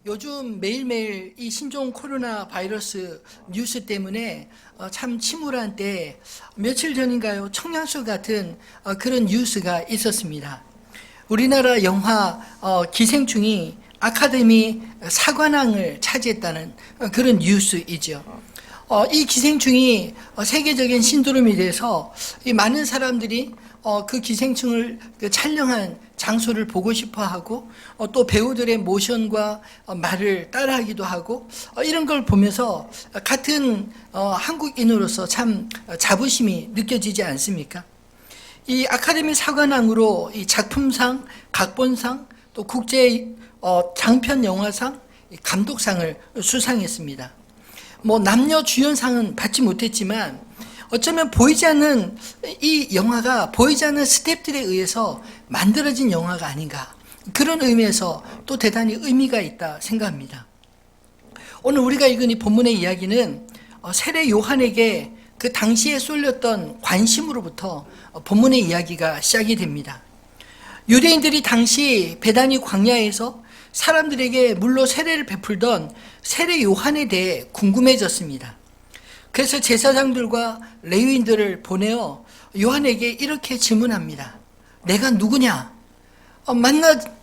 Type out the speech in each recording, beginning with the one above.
요즘 매일매일 이 신종 코로나 바이러스 뉴스 때문에 참 침울한 때 며칠 전인가요? 청량수 같은 그런 뉴스가 있었습니다. 우리나라 영화 기생충이 아카데미 사관왕을 차지했다는 그런 뉴스이죠. 이 기생충이 세계적인 신드롬이 돼서 많은 사람들이 그 기생충을 촬영한 장소를 보고 싶어 하고 또 배우들의 모션과 말을 따라하기도 하고 이런 걸 보면서 같은 한국인으로서 참 자부심이 느껴지지 않습니까? 이 아카데미 사관왕으로 이 작품상, 각본상, 또 국제 장편 영화상, 감독상을 수상했습니다. 남녀 주연상은 받지 못했지만 어쩌면 보이지 않는 이 영화가 보이지 않는 스태프들에 의해서 만들어진 영화가 아닌가, 그런 의미에서 또 대단히 의미가 있다 생각합니다. 오늘 우리가 읽은 이 본문의 이야기는 세례 요한에게 그 당시에 쏠렸던 관심으로부터 본문의 이야기가 시작이 됩니다. 유대인들이 당시 베다니 광야에서 사람들에게 물로 세례를 베풀던 세례 요한에 대해 궁금해졌습니다. 그래서 제사장들과 레위인들을 보내어 요한에게 이렇게 질문합니다. 내가 누구냐?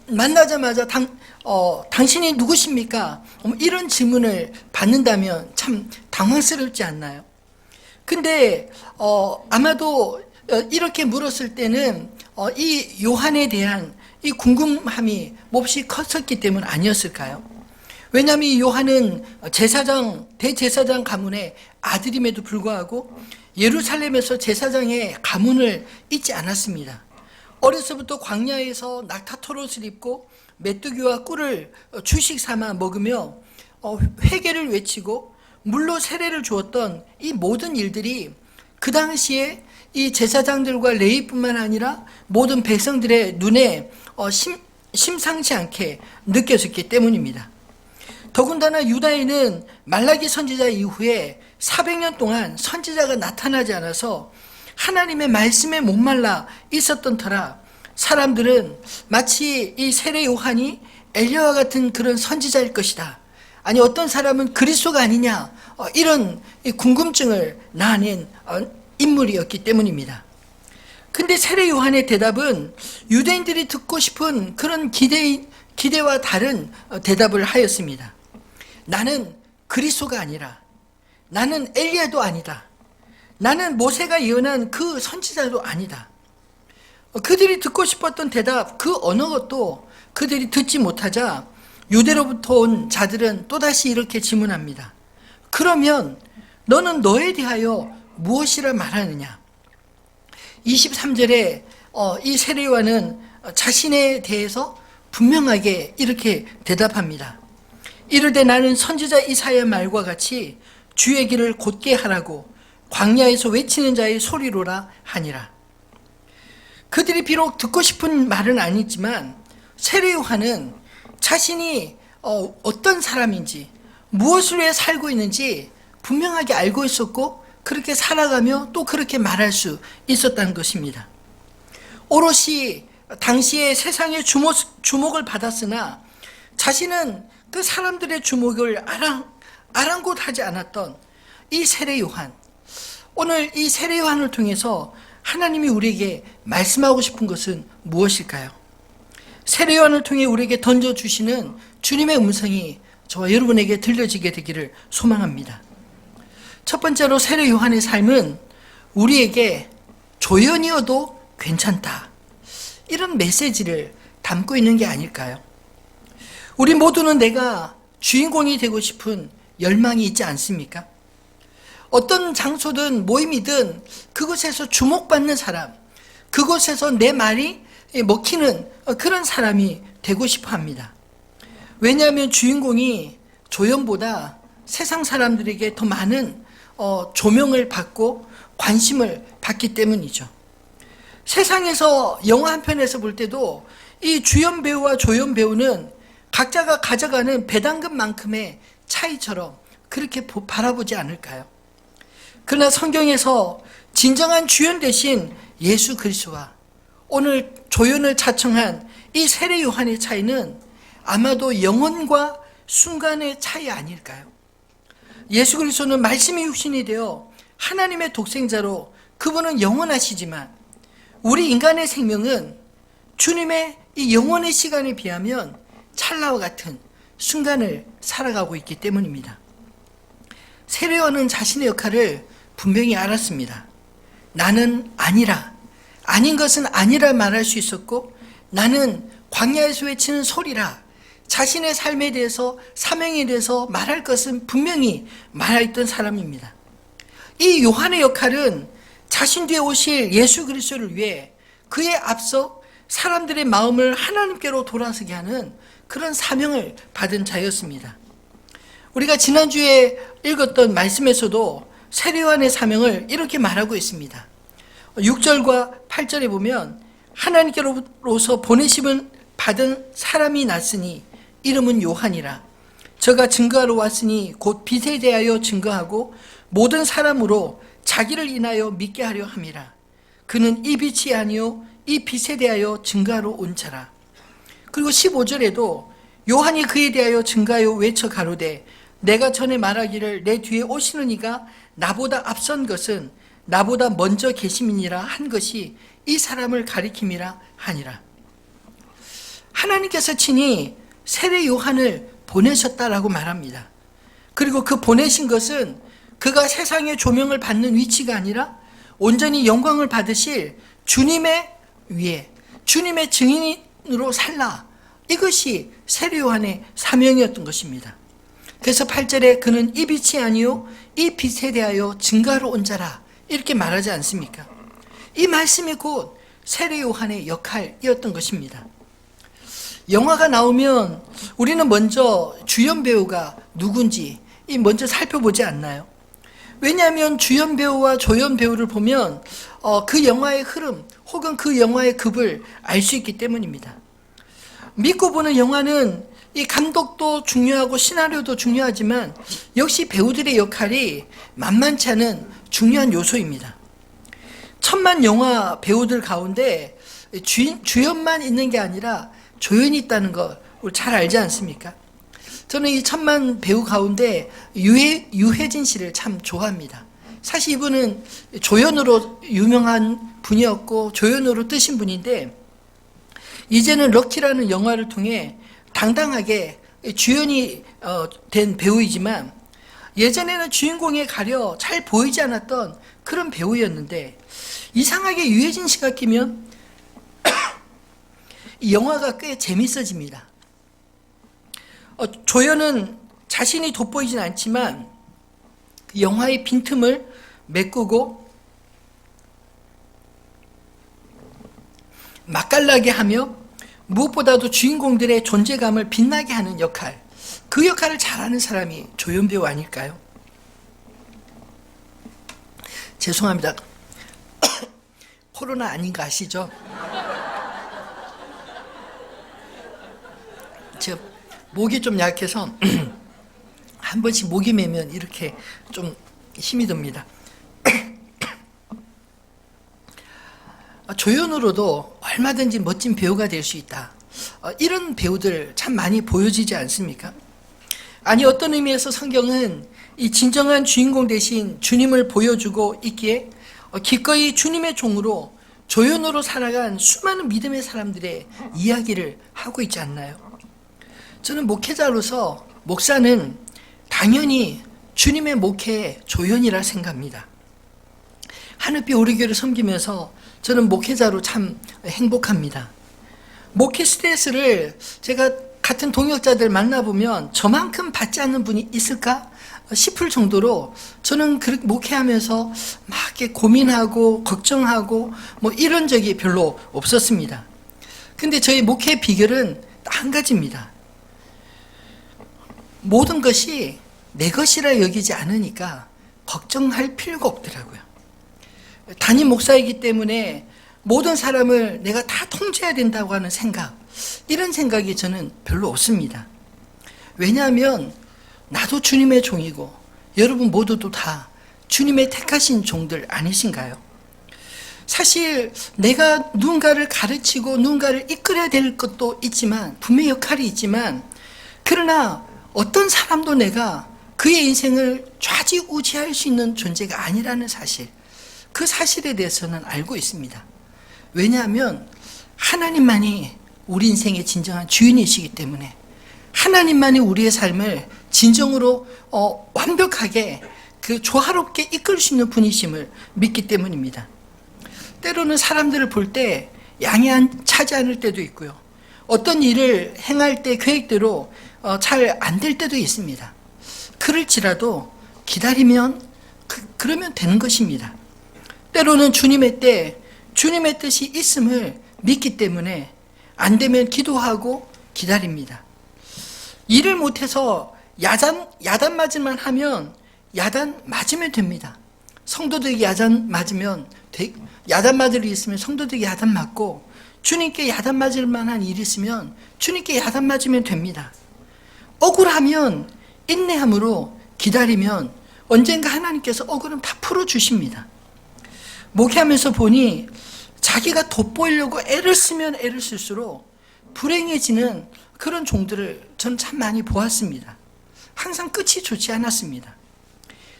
만나자마자 당신이 누구십니까? 이런 질문을 받는다면 참 당황스럽지 않나요? 근데 아마도 이렇게 물었을 때는 이 요한에 대한 이 궁금함이 몹시 컸었기 때문 아니었을까요? 왜냐하면 이 요한은 대제사장 가문의 아들임에도 불구하고 예루살렘에서 제사장의 가문을 잊지 않았습니다. 어려서부터 광야에서 낙타토롯을 입고 메뚜기와 꿀을 주식 삼아 먹으며 회개를 외치고 물로 세례를 주었던 이 모든 일들이 그 당시에 이 제사장들과 레위뿐만 아니라 모든 백성들의 눈에 심상치 않게 느껴졌기 때문입니다. 더군다나 유다에는 말라기 선지자 이후에 400년 동안 선지자가 나타나지 않아서 하나님의 말씀에 목말라 있었던 터라 사람들은 마치 이 세례 요한이 엘리야와 같은 그런 선지자일 것이다, 아니 어떤 사람은 그리스도가 아니냐, 이런 궁금증을 낳아낸 인물이었기 때문입니다. 근데 세례 요한의 대답은 유대인들이 듣고 싶은 그런 기대와 다른 대답을 하였습니다. 나는 그리스도가 아니라, 나는 엘리야도 아니다, 나는 모세가 예언한 그 선지자도 아니다. 그들이 듣고 싶었던 대답, 그 어느 것도 그들이 듣지 못하자 유대로부터 온 자들은 또다시 이렇게 질문합니다. 그러면 너는 너에 대하여 무엇이라 말하느냐? 23절에 이 세례 요한은 자신에 대해서 분명하게 이렇게 대답합니다. 이르되 나는 선지자 이사야의 말과 같이 주의 길을 곧게 하라고 광야에서 외치는 자의 소리로라 하니라. 그들이 비록 듣고 싶은 말은 아니지만 세례 요한은 자신이 어떤 사람인지, 무엇을 위해 살고 있는지 분명하게 알고 있었고 그렇게 살아가며 또 그렇게 말할 수 있었다는 것입니다. 오롯이 당시에 세상의 주목을 받았으나 자신은 그 사람들의 주목을 아랑곳하지 않았던 이 세례 요한, 오늘 이 세례 요한을 통해서 하나님이 우리에게 말씀하고 싶은 것은 무엇일까요? 세례 요한을 통해 우리에게 던져주시는 주님의 음성이 저와 여러분에게 들려지게 되기를 소망합니다. 첫 번째로 세례 요한의 삶은 우리에게 조연이어도 괜찮다, 이런 메시지를 담고 있는 게 아닐까요? 우리 모두는 내가 주인공이 되고 싶은 열망이 있지 않습니까? 어떤 장소든 모임이든 그곳에서 주목받는 사람, 그곳에서 내 말이 먹히는 그런 사람이 되고 싶어 합니다. 왜냐하면 주인공이 조연보다 세상 사람들에게 더 많은 조명을 받고 관심을 받기 때문이죠. 세상에서 영화 한 편에서 볼 때도 이 주연 배우와 조연 배우는 각자가 가져가는 배당금만큼의 차이처럼 그렇게 바라보지 않을까요? 그러나 성경에서 진정한 주연 대신 예수 그리스도와 오늘 조연을 자청한 이 세례 요한의 차이는 아마도 영혼과 순간의 차이 아닐까요? 예수 그리스도는 말씀이 육신이 되어 하나님의 독생자로 그분은 영원하시지만 우리 인간의 생명은 주님의 이 영원의 시간에 비하면 찰나와 같은 순간을 살아가고 있기 때문입니다. 세례요한은 자신의 역할을 분명히 알았습니다. 나는 아니라, 아닌 것은 아니라 말할 수 있었고, 나는 광야에서 외치는 소리라, 자신의 삶에 대해서, 사명에 대해서 말할 것은 분명히 말했던 사람입니다. 이 요한의 역할은 자신 뒤에 오실 예수 그리스도를 위해 그에 앞서 사람들의 마음을 하나님께로 돌아서게 하는 그런 사명을 받은 자였습니다. 우리가 지난주에 읽었던 말씀에서도 세례요한의 사명을 이렇게 말하고 있습니다. 6절과 8절에 보면 하나님께로서 보내심을 받은 사람이 났으니 이름은 요한이라. 저가 증거하러 왔으니 곧 빛에 대하여 증거하고 모든 사람으로 자기를 인하여 믿게 하려 함이라. 그는 이 빛이 아니요 이 빛에 대하여 증거하러 온 자라. 그리고 15절에도 요한이 그에 대하여 증거하여 외쳐 가로되 내가 전에 말하기를 내 뒤에 오시는 이가 나보다 앞선 것은 나보다 먼저 계심이니라 한 것이 이 사람을 가리킴이라 하니라. 하나님께서 친히 세례 요한을 보내셨다라고 말합니다. 그리고 그 보내신 것은 그가 세상의 조명을 받는 위치가 아니라 온전히 영광을 받으실 주님의 위에 주님의 증인으로 살라. 이것이 세례 요한의 사명이었던 것입니다. 그래서 8절에 그는 이 빛이 아니요 이 빛에 대하여 증거하러 온 자라 이렇게 말하지 않습니까? 이 말씀이 곧 세례 요한의 역할이었던 것입니다. 영화가 나오면 우리는 먼저 주연 배우가 누군지 먼저 살펴보지 않나요? 왜냐하면 주연 배우와 조연 배우를 보면 그 영화의 흐름 혹은 그 영화의 급을 알 수 있기 때문입니다. 믿고 보는 영화는 이 감독도 중요하고 시나리오도 중요하지만 역시 배우들의 역할이 만만치 않은 중요한 요소입니다. 천만 영화 배우들 가운데 주연만 있는 게 아니라 조연이 있다는 거 우리 잘 알지 않습니까? 저는 이 천만 배우 가운데 유해진 씨를 참 좋아합니다. 사실 이분은 조연으로 유명한 분이었고 조연으로 뜨신 분인데 이제는 럭키라는 영화를 통해 당당하게 주연이 된 배우이지만 예전에는 주인공에 가려 잘 보이지 않았던 그런 배우였는데 이상하게 유해진 씨가 끼면 이 영화가 꽤 재밌어집니다. 조연은 자신이 돋보이진 않지만 그 영화의 빈틈을 메꾸고 맛깔나게 하며 무엇보다도 주인공들의 존재감을 빛나게 하는 역할, 그 역할을 잘하는 사람이 조연 배우 아닐까요? 죄송합니다. 코로나 아닌 거 아시죠? 제가 목이 좀 약해서 한 번씩 목이 매면 이렇게 좀 힘이 듭니다. 조연으로도 얼마든지 멋진 배우가 될 수 있다. 이런 배우들 참 많이 보여지지 않습니까? 아니 어떤 의미에서 성경은 이 진정한 주인공 대신 주님을 보여주고 있기에 기꺼이 주님의 종으로 조연으로 살아간 수많은 믿음의 사람들의 이야기를 하고 있지 않나요? 저는 목회자로서 목사는 당연히 주님의 목회의 조연이라 생각합니다. 하늘빛 우리 교회를 섬기면서 저는 목회자로 참 행복합니다. 목회 스트레스를 제가 같은 동역자들 만나보면 저만큼 받지 않는 분이 있을까 싶을 정도로 저는 목회하면서 막 이렇게 고민하고 걱정하고 뭐 이런 적이 별로 없었습니다. 근데 저희 목회 비결은 딱 한 가지입니다. 모든 것이 내 것이라 여기지 않으니까 걱정할 필요가 없더라고요. 담임 목사이기 때문에 모든 사람을 내가 다 통제해야 된다고 하는 생각, 이런 생각이 저는 별로 없습니다. 왜냐하면 나도 주님의 종이고 여러분 모두도 다 주님의 택하신 종들 아니신가요? 사실 내가 누군가를 가르치고 누군가를 이끌어야 될 것도 있지만 분명히 역할이 있지만 그러나 어떤 사람도 내가 그의 인생을 좌지우지할 수 있는 존재가 아니라는 사실, 그 사실에 대해서는 알고 있습니다. 왜냐하면 하나님만이 우리 인생의 진정한 주인이시기 때문에, 하나님만이 우리의 삶을 진정으로 완벽하게 그 조화롭게 이끌 수 있는 분이심을 믿기 때문입니다. 때로는 사람들을 볼 때 양해차지 않을 때도 있고요. 어떤 일을 행할 때 계획대로 잘 안 될 때도 있습니다. 그럴지라도 기다리면 그러면 되는 것입니다. 때로는 주님의 때, 주님의 뜻이 있음을 믿기 때문에 안 되면 기도하고 기다립니다. 일을 못해서 야단 맞을만 하면 야단 맞으면 됩니다. 성도들이 야단 맞을 일이 있으면 성도들이 야단 맞고, 주님께 야단 맞을 만한 일이 있으면 주님께 야단 맞으면 됩니다. 억울하면 인내함으로 기다리면 언젠가 하나님께서 억울함 다 풀어주십니다. 목회하면서 보니 자기가 돋보이려고 애를 쓰면 애를 쓸수록 불행해지는 그런 종들을 전 참 많이 보았습니다. 항상 끝이 좋지 않았습니다.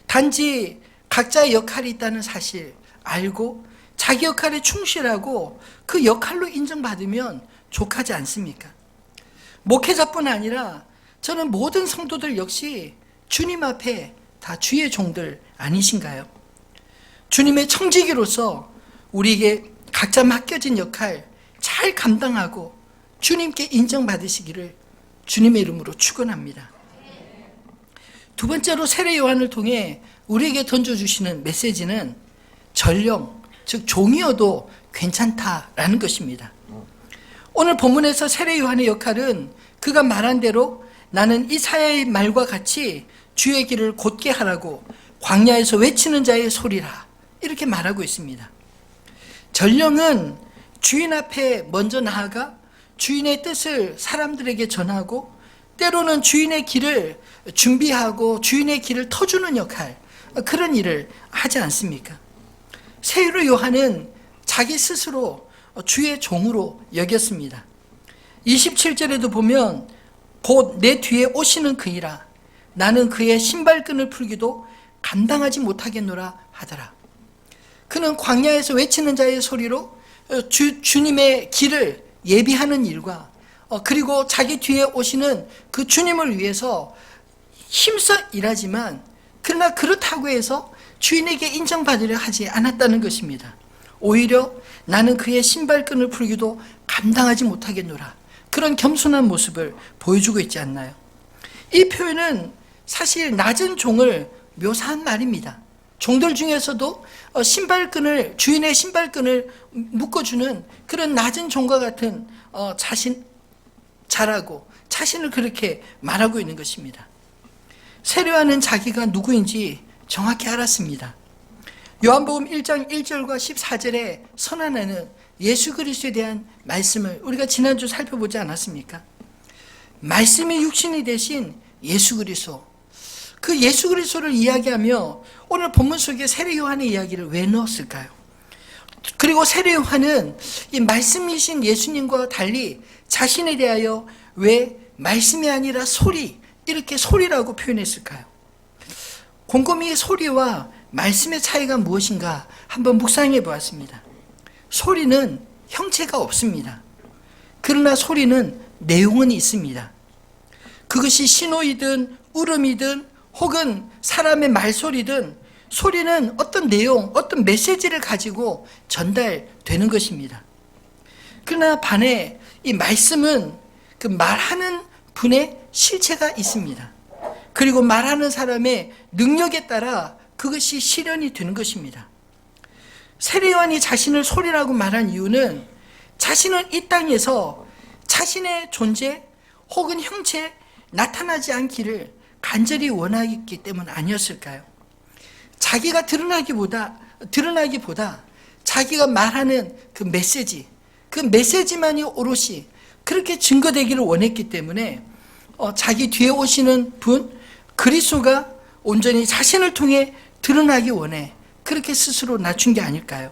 단지 각자의 역할이 있다는 사실 알고 자기 역할에 충실하고 그 역할로 인정받으면 족하지 않습니까? 목회자뿐 아니라 저는 모든 성도들 역시 주님 앞에 다 주의 종들 아니신가요? 주님의 청지기로서 우리에게 각자 맡겨진 역할 잘 감당하고 주님께 인정받으시기를 주님의 이름으로 축원합니다. 두 번째로 세례 요한을 통해 우리에게 던져주시는 메시지는 전령, 즉 종이어도 괜찮다라는 것입니다. 오늘 본문에서 세례 요한의 역할은 그가 말한 대로 나는 이사야의 말과 같이 주의 길을 곧게 하라고 광야에서 외치는 자의 소리라, 이렇게 말하고 있습니다. 전령은 주인 앞에 먼저 나아가 주인의 뜻을 사람들에게 전하고, 때로는 주인의 길을 준비하고 주인의 길을 터주는 역할, 그런 일을 하지 않습니까? 세례 요한은 자기 스스로 주의 종으로 여겼습니다. 27절에도 보면 곧 내 뒤에 오시는 그이라 나는 그의 신발끈을 풀기도 감당하지 못하겠노라 하더라. 그는 광야에서 외치는 자의 소리로 주님의 길을 예비하는 일과 그리고 자기 뒤에 오시는 그 주님을 위해서 힘써 일하지만, 그러나 그렇다고 해서 주인에게 인정받으려 하지 않았다는 것입니다. 오히려 나는 그의 신발끈을 풀기도 감당하지 못하겠노라, 그런 겸손한 모습을 보여주고 있지 않나요? 이 표현은 사실 낮은 종을 묘사한 말입니다. 종들 중에서도 주인의 신발끈을 묶어주는 그런 낮은 종과 같은 잘하고 자신을 그렇게 말하고 있는 것입니다. 세례 요한은 자기가 누구인지 정확히 알았습니다. 요한복음 1장 1절과 14절에 선언하는 예수 그리스도에 대한 말씀을 우리가 지난주 살펴보지 않았습니까? 말씀이 육신이 되신 예수 그리스도, 그 예수 그리스도를 이야기하며 오늘 본문 속에 세례 요한의 이야기를 왜 넣었을까요? 그리고 세례 요한은 이 말씀이신 예수님과 달리 자신에 대하여 왜 말씀이 아니라 소리, 이렇게 소리라고 표현했을까요? 곰곰이 소리와 말씀의 차이가 무엇인가 한번 묵상해 보았습니다. 소리는 형체가 없습니다. 그러나 소리는 내용은 있습니다. 그것이 신호이든 울음이든 혹은 사람의 말소리든 소리는 어떤 내용, 어떤 메시지를 가지고 전달되는 것입니다. 그러나 반해 이 말씀은 그 말하는 분의 실체가 있습니다. 그리고 말하는 사람의 능력에 따라 그것이 실현이 되는 것입니다. 세례 요한이 자신을 소리라고 말한 이유는 자신은 이 땅에서 자신의 존재 혹은 형체에 나타나지 않기를 간절히 원하기 때문 아니었을까요? 자기가 드러나기보다 자기가 말하는 그 메시지만이 오롯이 그렇게 증거되기를 원했기 때문에 자기 뒤에 오시는 분 그리스도가 온전히 자신을 통해 드러나기 원해 그렇게 스스로 낮춘 게 아닐까요?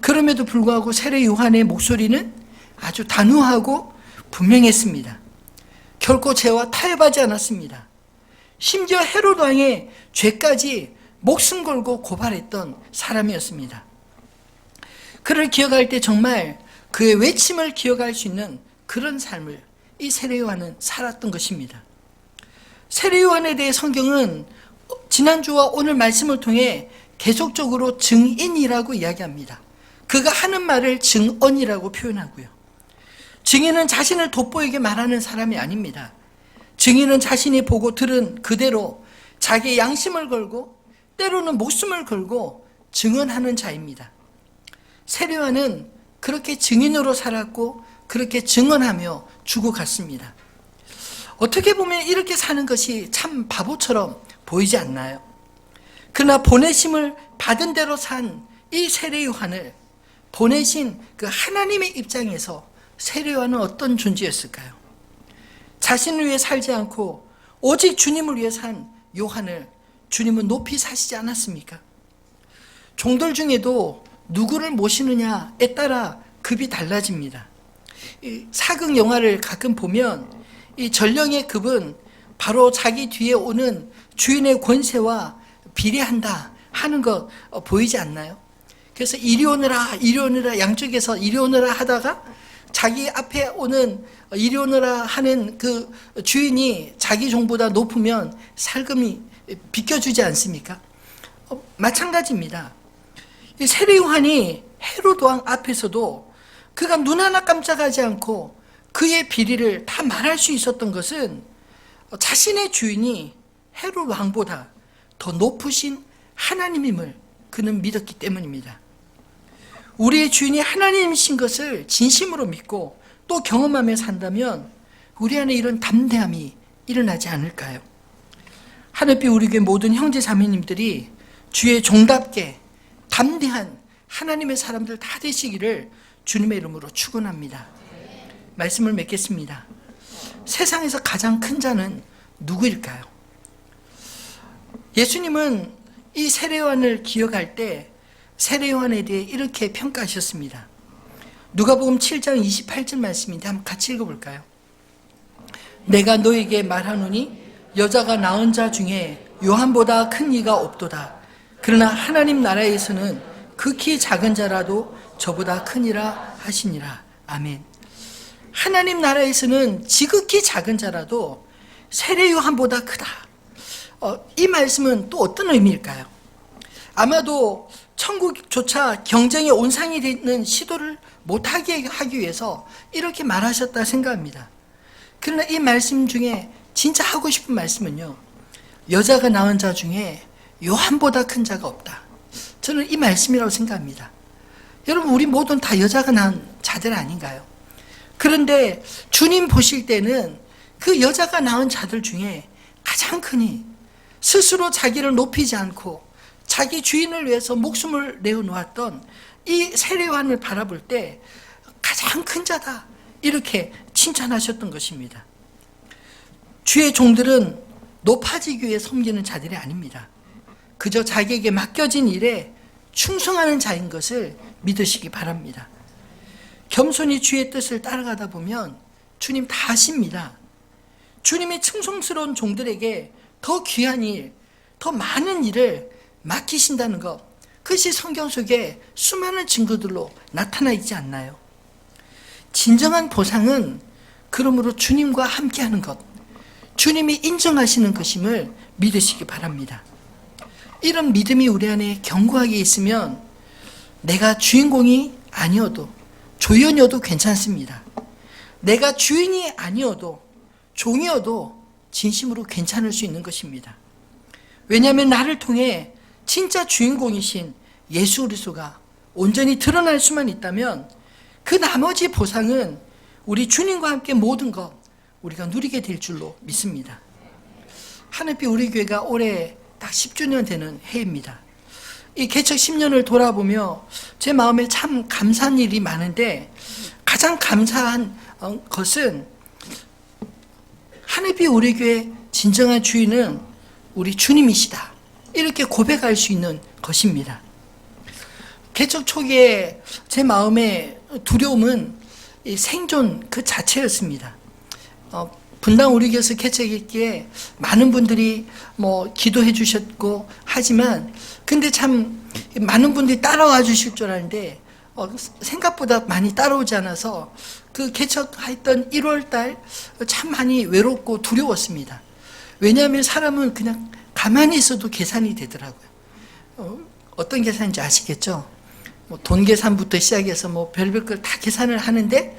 그럼에도 불구하고 세례 요한의 목소리는 아주 단호하고 분명했습니다. 결코 죄와 타협하지 않았습니다. 심지어 헤롯 왕의 죄까지 목숨 걸고 고발했던 사람이었습니다. 그를 기억할 때 정말 그의 외침을 기억할 수 있는 그런 삶을 이 세례 요한은 살았던 것입니다. 세례 요한에 대해 성경은 지난주와 오늘 말씀을 통해 계속적으로 증인이라고 이야기합니다. 그가 하는 말을 증언이라고 표현하고요. 증인은 자신을 돋보이게 말하는 사람이 아닙니다. 증인은 자신이 보고 들은 그대로 자기의 양심을 걸고 때로는 목숨을 걸고 증언하는 자입니다. 세례 요한은 그렇게 증인으로 살았고 그렇게 증언하며 죽어갔습니다. 어떻게 보면 이렇게 사는 것이 참 바보처럼 보이지 않나요? 그러나 보내심을 받은 대로 산 이 세례 요한을 보내신 그 하나님의 입장에서 세례 요한은 어떤 존재였을까요? 자신을 위해 살지 않고 오직 주님을 위해 산 요한을 주님은 높이 사시지 않았습니까? 종들 중에도 누구를 모시느냐에 따라 급이 달라집니다. 이 사극 영화를 가끔 보면 이 전령의 급은 바로 자기 뒤에 오는 주인의 권세와 비례한다 하는 거 보이지 않나요? 그래서 이리 오너라 이리 오너라 양쪽에서 이리 오너라 하다가 자기 앞에 오는 이리 오너라 하는 그 주인이 자기 종보다 높으면 살금이 비껴주지 않습니까? 마찬가지입니다. 이 세례 요한이 헤롯 왕 앞에서도 그가 눈 하나 깜짝하지 않고 그의 비리를 다 말할 수 있었던 것은 자신의 주인이 헤롯 왕보다 더 높으신 하나님임을 그는 믿었기 때문입니다. 우리의 주인이 하나님이신 것을 진심으로 믿고 또 경험하며 산다면 우리 안에 이런 담대함이 일어나지 않을까요? 하늘빛 우리 교회 모든 형제 자매님들이 주의 종답게 담대한 하나님의 사람들 다 되시기를 주님의 이름으로 축원합니다. 말씀을 맺겠습니다. 세상에서 가장 큰 자는 누구일까요? 예수님은 이 세례 요한을 기억할 때 세례 요한에 대해 이렇게 평가하셨습니다. 누가복음 7장 28절 말씀인데 한번 같이 읽어볼까요? 내가 너에게 말하노니 여자가 낳은 자 중에 요한보다 큰 이가 없도다. 그러나 하나님 나라에서는 극히 작은 자라도 저보다 크니라 하시니라. 아멘. 하나님 나라에서는 지극히 작은 자라도 세례 요한보다 크다. 이 말씀은 또 어떤 의미일까요? 아마도 천국조차 경쟁의 온상이 되는 시도를 못하게 하기 위해서 이렇게 말하셨다 생각합니다. 그러나 이 말씀 중에 진짜 하고 싶은 말씀은요, 여자가 낳은 자 중에 요한보다 큰 자가 없다. 저는 이 말씀이라고 생각합니다. 여러분, 우리 모두는 다 여자가 낳은 자들 아닌가요? 그런데 주님 보실 때는 그 여자가 낳은 자들 중에 가장 크니 스스로 자기를 높이지 않고 자기 주인을 위해서 목숨을 내어놓았던 이 세례 요한을 바라볼 때 가장 큰 자다, 이렇게 칭찬하셨던 것입니다. 주의 종들은 높아지기 위해 섬기는 자들이 아닙니다. 그저 자기에게 맡겨진 일에 충성하는 자인 것을 믿으시기 바랍니다. 겸손히 주의 뜻을 따라가다 보면 주님 다 아십니다. 주님의 충성스러운 종들에게 더 귀한 일, 더 많은 일을 맡기신다는 것, 그것이 성경 속에 수많은 증거들로 나타나 있지 않나요? 진정한 보상은 그러므로 주님과 함께하는 것, 주님이 인정하시는 것임을 믿으시기 바랍니다. 이런 믿음이 우리 안에 견고하게 있으면 내가 주인공이 아니어도 조연이어도 괜찮습니다. 내가 주인이 아니어도 종이어도 진심으로 괜찮을 수 있는 것입니다. 왜냐하면 나를 통해 진짜 주인공이신 예수 그리스도가 온전히 드러날 수만 있다면 그 나머지 보상은 우리 주님과 함께 모든 것 우리가 누리게 될 줄로 믿습니다. 하늘빛 우리 교회가 올해 딱 10주년 되는 해입니다. 이 개척 10년을 돌아보며 제 마음에 참 감사한 일이 많은데 가장 감사한 것은 하늘빛 우리 교회 진정한 주인은 우리 주님이시다, 이렇게 고백할 수 있는 것입니다. 개척 초기에 제 마음의 두려움은 이 생존 그 자체였습니다. 분당 우리 교회에서 개척했기에 많은 분들이 뭐 기도해 주셨고 하지만 근데 참 많은 분들이 따라와 주실 줄 알았는데 생각보다 많이 따라오지 않아서 그 개척했던 1월달 참 많이 외롭고 두려웠습니다. 왜냐하면 사람은 그냥 가만히 있어도 계산이 되더라고요. 어떤 계산인지 아시겠죠? 뭐 돈 계산부터 시작해서 뭐 별별 걸 다 계산을 하는데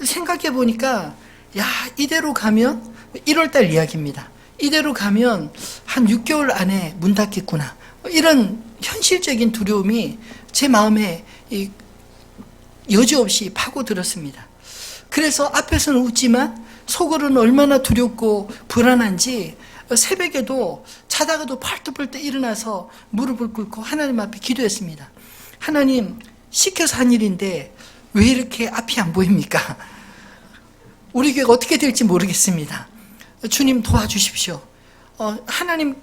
생각해 보니까 야, 이대로 가면 1월달 이야기입니다. 이대로 가면 한 6개월 안에 문 닫겠구나. 이런 현실적인 두려움이 제 마음에 여지없이 파고들었습니다. 그래서 앞에서는 웃지만 속으로는 얼마나 두렵고 불안한지 새벽에도 자다가도 펄떡펄떡 일어나서 무릎을 꿇고 하나님 앞에 기도했습니다. 하나님, 시켜서 한 일인데 왜 이렇게 앞이 안 보입니까? 우리 교회가 어떻게 될지 모르겠습니다. 주님 도와주십시오. 하나님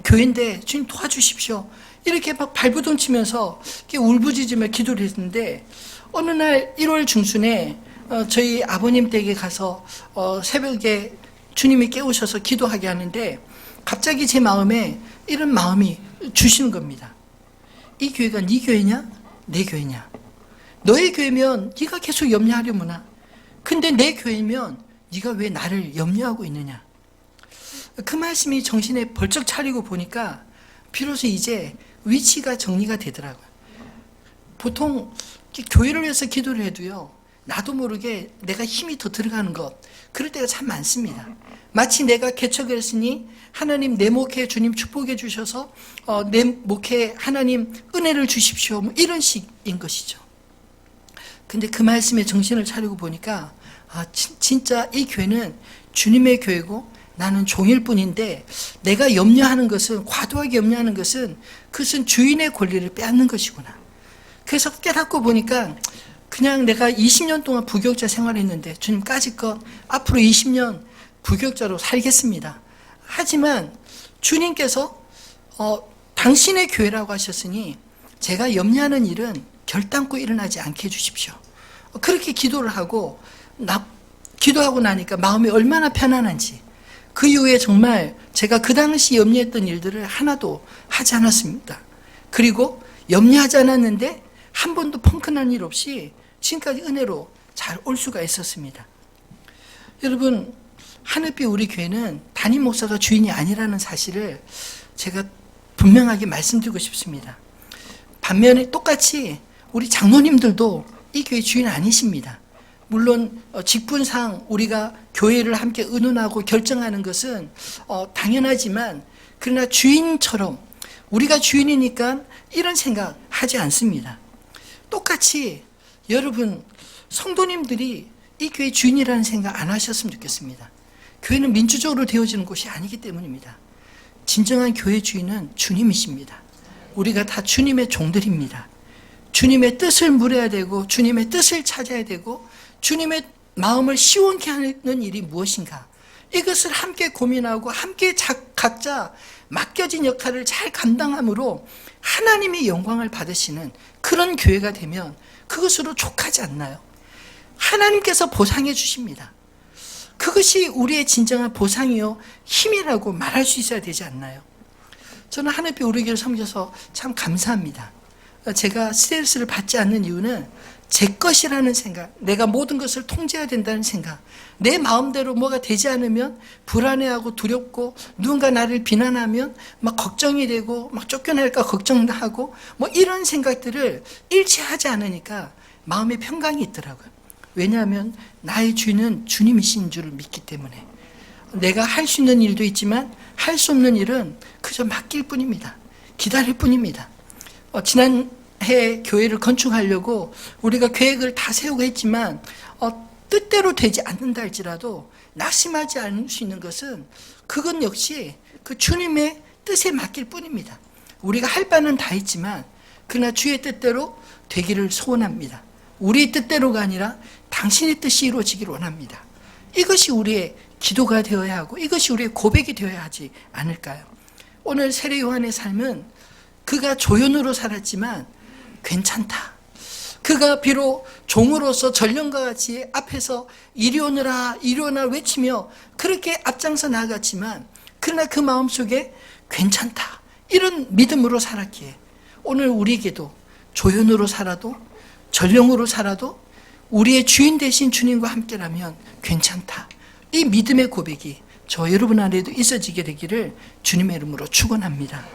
교회인데 주님 도와주십시오. 이렇게 막 발부동 치면서 울부짖으며 기도를 했는데 어느 날 1월 중순에 저희 아버님 댁에 가서 새벽에 주님이 깨우셔서 기도하게 하는데 갑자기 제 마음에 이런 마음이 주시는 겁니다. 이 교회가 네 교회냐? 내 교회냐? 너의 교회면 네가 계속 염려하려무나. 근데 내 교회면 네가 왜 나를 염려하고 있느냐? 그 말씀이 정신에 벌쩍 차리고 보니까 비로소 이제 위치가 정리가 되더라고요. 보통 교회를 위해서 기도를 해도요, 나도 모르게 내가 힘이 더 들어가는 것, 그럴 때가 참 많습니다. 마치 내가 개척을 했으니 하나님 내 목회 주님 축복해 주셔서 내 목회 하나님 은혜를 주십시오, 뭐 이런 식인 것이죠. 근데 그 말씀에 정신을 차리고 보니까 진짜 이 교회는 주님의 교회고 나는 종일 뿐인데 내가 염려하는 것은, 과도하게 염려하는 것은 그것은 주인의 권리를 빼앗는 것이구나. 그래서 깨닫고 보니까 그냥 내가 20년 동안 부교육자 생활했는데 주님 까짓것 앞으로 20년 부교육자로 살겠습니다. 하지만 주님께서 당신의 교회라고 하셨으니 제가 염려하는 일은 결단코 일어나지 않게 해주십시오. 그렇게 기도를 하고 기도하고 나니까 마음이 얼마나 편안한지, 그 이후에 정말 제가 그 당시 염려했던 일들을 하나도 하지 않았습니다. 그리고 염려하지 않았는데 한 번도 펑크난 일 없이 지금까지 은혜로 잘 올 수가 있었습니다. 여러분, 하늘빛 우리 교회는 담임 목사가 주인이 아니라는 사실을 제가 분명하게 말씀드리고 싶습니다. 반면에 똑같이 우리 장로님들도 이 교회 주인 아니십니다. 물론 직분상 우리가 교회를 함께 의논하고 결정하는 것은 당연하지만, 그러나 주인처럼 우리가 주인이니까 이런 생각 하지 않습니다. 똑같이 여러분 성도님들이 이 교회 주인이라는 생각 안 하셨으면 좋겠습니다. 교회는 민주적으로 되어지는 곳이 아니기 때문입니다. 진정한 교회 주인은 주님이십니다. 우리가 다 주님의 종들입니다. 주님의 뜻을 물어야 되고 주님의 뜻을 찾아야 되고 주님의 마음을 시원케 하는 일이 무엇인가, 이것을 함께 고민하고 함께 각자 맡겨진 역할을 잘 감당함으로 하나님의 영광을 받으시는 그런 교회가 되면 그것으로 족하지 않나요? 하나님께서 보상해 주십니다. 그것이 우리의 진정한 보상이요 힘이라고 말할 수 있어야 되지 않나요? 저는 하늘빛 우리 교회를 섬겨서 참 감사합니다. 제가 스트레스를 받지 않는 이유는 제 것이라는 생각, 내가 모든 것을 통제해야 된다는 생각, 내 마음대로 뭐가 되지 않으면 불안해하고 두렵고 누군가 나를 비난하면 막 걱정이 되고 막 쫓겨날까 걱정하고 뭐 이런 생각들을 일치하지 않으니까 마음에 평강이 있더라고요. 왜냐하면 나의 주인은 주님이신 줄을 믿기 때문에. 내가 할 수 있는 일도 있지만 할 수 없는 일은 그저 맡길 뿐입니다. 기다릴 뿐입니다. 지난해 교회를 건축하려고 우리가 계획을 다 세우고 했지만 뜻대로 되지 않는다 할지라도 낙심하지 않을 수 있는 것은 그건 역시 그 주님의 뜻에 맡길 뿐입니다. 우리가 할 바는 다 했지만 그러나 주의 뜻대로 되기를 소원합니다. 우리의 뜻대로가 아니라 당신의 뜻이 이루어지기를 원합니다. 이것이 우리의 기도가 되어야 하고 이것이 우리의 고백이 되어야 하지 않을까요? 오늘 세례 요한의 삶은 그가 조연으로 살았지만 괜찮다. 그가 비록 종으로서 전령과 같이 앞에서 이리 오너라 이리 오너라 외치며 그렇게 앞장서 나아갔지만 그러나 그 마음속에 괜찮다 이런 믿음으로 살았기에 오늘 우리에게도 조연으로 살아도 전령으로 살아도 우리의 주인 되신 주님과 함께라면 괜찮다. 이 믿음의 고백이 저 여러분 안에도 있어지게 되기를 주님의 이름으로 축원합니다.